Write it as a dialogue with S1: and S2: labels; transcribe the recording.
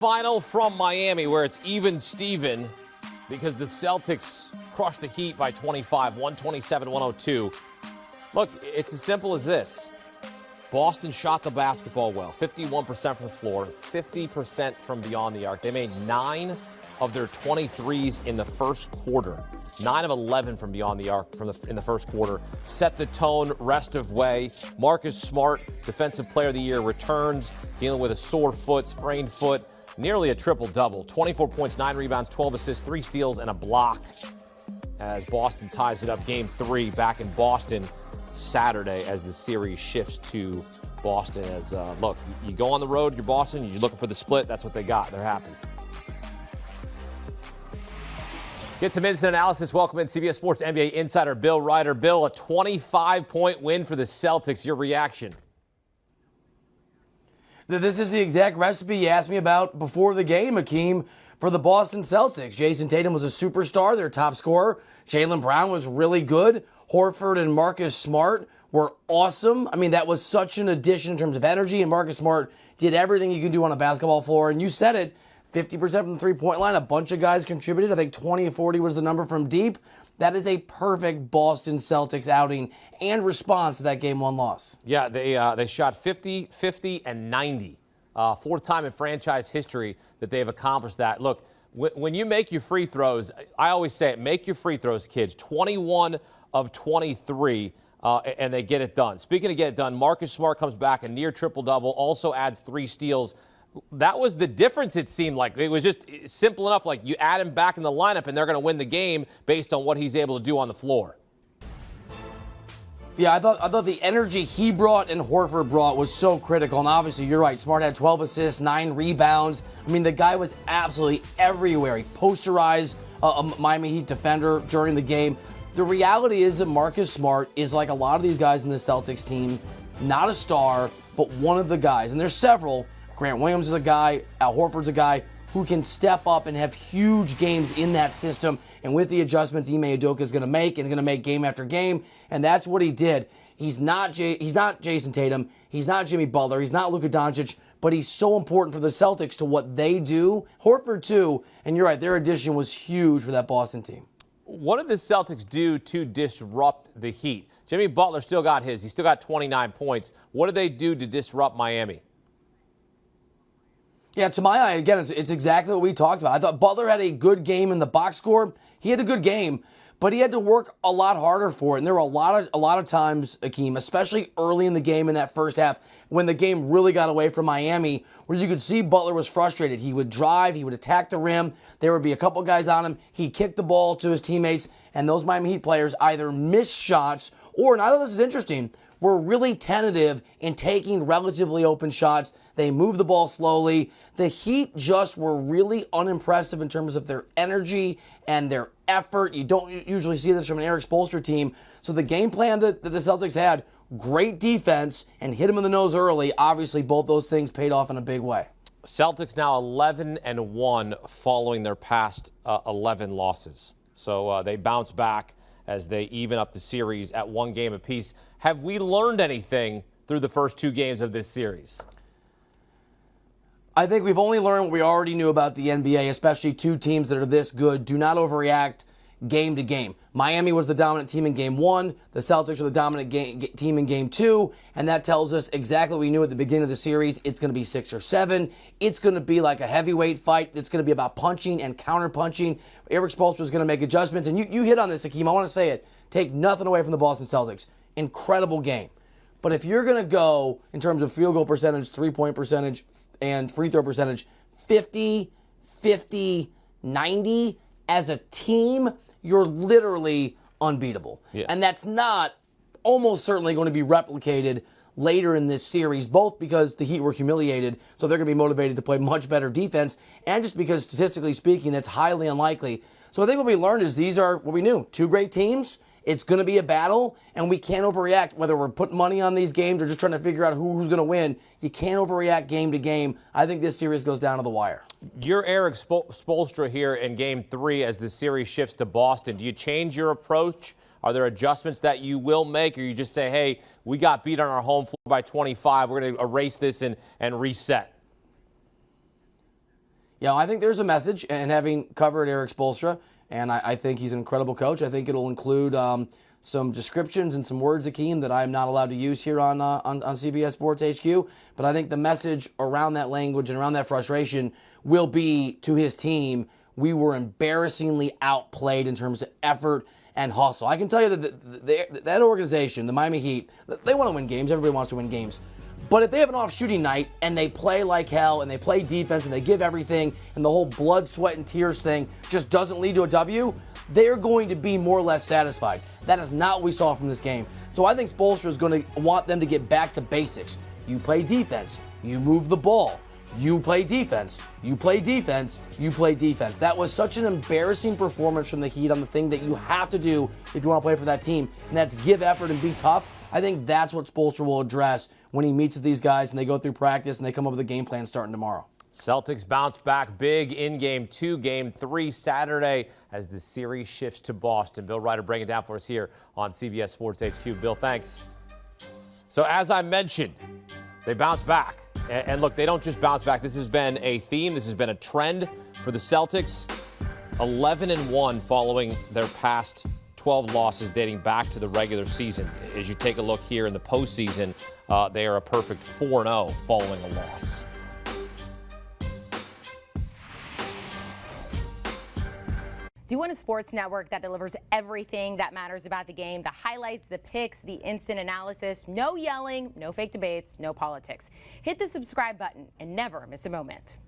S1: Final from Miami, where it's even Steven because the Celtics crushed the Heat by 25, 127-102. Look, it's as simple as this. Boston shot the basketball well, 51% from the floor, 50% from beyond the arc. They made 9 of their 23s in the first quarter. 9 of 11 from beyond the arc in the first quarter. Set the tone rest of way. Marcus Smart, Defensive Player of the Year, returns, dealing with a sore foot, sprained foot. Nearly a triple-double, 24 points, 9 rebounds, 12 assists, 3 steals, and a block as Boston ties it up. Game 3 back in Boston Saturday as the series shifts to Boston. As look, you go on the road, you're Boston, you're looking for the split. That's what they got. They're happy. Get some instant analysis. Welcome in CBS Sports NBA insider Bill Reiter. Bill, a 25-point win for the Celtics. Your reaction?
S2: This is the exact recipe you asked me about before the game, Akeem, for the Boston Celtics. Jason Tatum was a superstar, their top scorer. Jaylen Brown was really good. Horford and Marcus Smart were awesome. I mean, that was such an addition in terms of energy, and Marcus Smart did everything you can do on a basketball floor. And you said it, 50% from the three-point line. A bunch of guys contributed. I think 20 of 40 was the number from deep. That is a perfect Boston Celtics outing and response to that Game 1 loss.
S1: Yeah, they shot 50, 50, and 90. Fourth time in franchise history that they've accomplished that. Look, when you make your free throws, I always say it, make your free throws, kids. 21 of 23, and they get it done. Speaking of get it done, Marcus Smart comes back, a near triple-double, also adds 3 steals. That was the difference, it seemed like. It was just simple enough, like you add him back in the lineup and they're going to win the game based on what he's able to do on the floor.
S2: Yeah, I thought the energy he brought and Horford brought was so critical. And obviously, you're right, Smart had 12 assists, 9 rebounds. I mean, the guy was absolutely everywhere. He posterized a Miami Heat defender during the game. The reality is that Marcus Smart is like a lot of these guys in the Celtics team, not a star, but one of the guys. And there's several. Grant Williams is a guy, Al Horford's a guy who can step up and have huge games in that system. And with the adjustments Ime Udoka is going to make and going to make game after game, and that's what he did. He's not Jason Tatum, he's not Jimmy Butler, he's not Luka Doncic, but he's so important for the Celtics to what they do. Horford too, and you're right, their addition was huge for that Boston team.
S1: What did the Celtics do to disrupt the Heat? Jimmy Butler still got his. He still got 29 points. What did they do to disrupt Miami?
S2: Yeah, to my eye, again, it's exactly what we talked about. I thought Butler had a good game in the box score. He had a good game, but he had to work a lot harder for it. And there were a lot of times, Akeem, especially early in the game in that first half, when the game really got away from Miami, where you could see Butler was frustrated. He would drive, he would attack the rim. There would be a couple guys on him. He kicked the ball to his teammates, and those Miami Heat players either missed shots or, and I thought this is interesting, were really tentative in taking relatively open shots. They moved the ball slowly. The Heat just were really unimpressive in terms of their energy and their effort. You don't usually see this from an Eric Spoelstra team. So the game plan that the Celtics had, great defense and hit them in the nose early. Obviously, both those things paid off in a big way.
S1: Celtics now 11-1 following their past 11 losses. So they bounce back as they even up the series at 1 game apiece. Have we learned anything through the first 2 games of this series?
S2: I think we've only learned what we already knew about the NBA, especially 2 teams that are this good. Do not overreact game to game. Miami was the dominant team in Game 1. The Celtics are the dominant team in Game 2. And that tells us exactly what we knew at the beginning of the series. It's going to be 6 or 7. It's going to be like a heavyweight fight. It's going to be about punching and counter-punching. Eric Spoelstra is going to make adjustments. And you hit on this, Akeem. I want to say it. Take nothing away from the Boston Celtics. Incredible game. But if you're going to go in terms of field goal percentage, three-point percentage, and free throw percentage, 50, 50, 90, as a team, you're literally unbeatable. Yeah. And that's not almost certainly going to be replicated later in this series, both because the Heat were humiliated, so they're going to be motivated to play much better defense, and just because statistically speaking, that's highly unlikely. So I think what we learned is these are what we knew, 2 great teams. It's going to be a battle, and we can't overreact, whether we're putting money on these games or just trying to figure out who's going to win. You can't overreact game to game. I think this series goes down to the wire.
S1: You're Eric Spoelstra here in Game 3 as the series shifts to Boston. Do you change your approach? Are there adjustments that you will make, or you just say, hey, we got beat on our home floor by 25. We're going to erase this and reset?
S2: I think there's a message, and having covered Eric Spoelstra, and I think he's an incredible coach. I think it'll include some descriptions and some words, Akeem, that I'm not allowed to use here on CBS Sports HQ. But I think the message around that language and around that frustration will be to his team, we were embarrassingly outplayed in terms of effort and hustle. I can tell you that that organization, the Miami Heat, they want to win games. Everybody wants to win games. But if they have an off shooting night and they play like hell and they play defense and they give everything and the whole blood, sweat, and tears thing just doesn't lead to a W, they're going to be more or less satisfied. That is not what we saw from this game. So I think Spoelstra is going to want them to get back to basics. You play defense. You move the ball. You play defense. You play defense. You play defense. That was such an embarrassing performance from the Heat on the thing that you have to do if you want to play for that team, and that's give effort and be tough. I think that's what Spoelstra will address when he meets with these guys and they go through practice and they come up with a game plan starting tomorrow.
S1: Celtics bounce back big in Game 2, Game 3 Saturday as the series shifts to Boston. Bill Reiter breaking it down for us here on CBS Sports HQ. Bill, thanks. So as I mentioned, they bounce back. And look, they don't just bounce back. This has been a theme. This has been a trend for the Celtics. 11-1 following their past 12 losses dating back to the regular season. As you take a look here in the postseason, they are a perfect 4-0 following a loss.
S3: Do you want a sports network that delivers everything that matters about the game? The highlights, the picks, the instant analysis, no yelling, no fake debates, no politics. Hit the subscribe button and never miss a moment.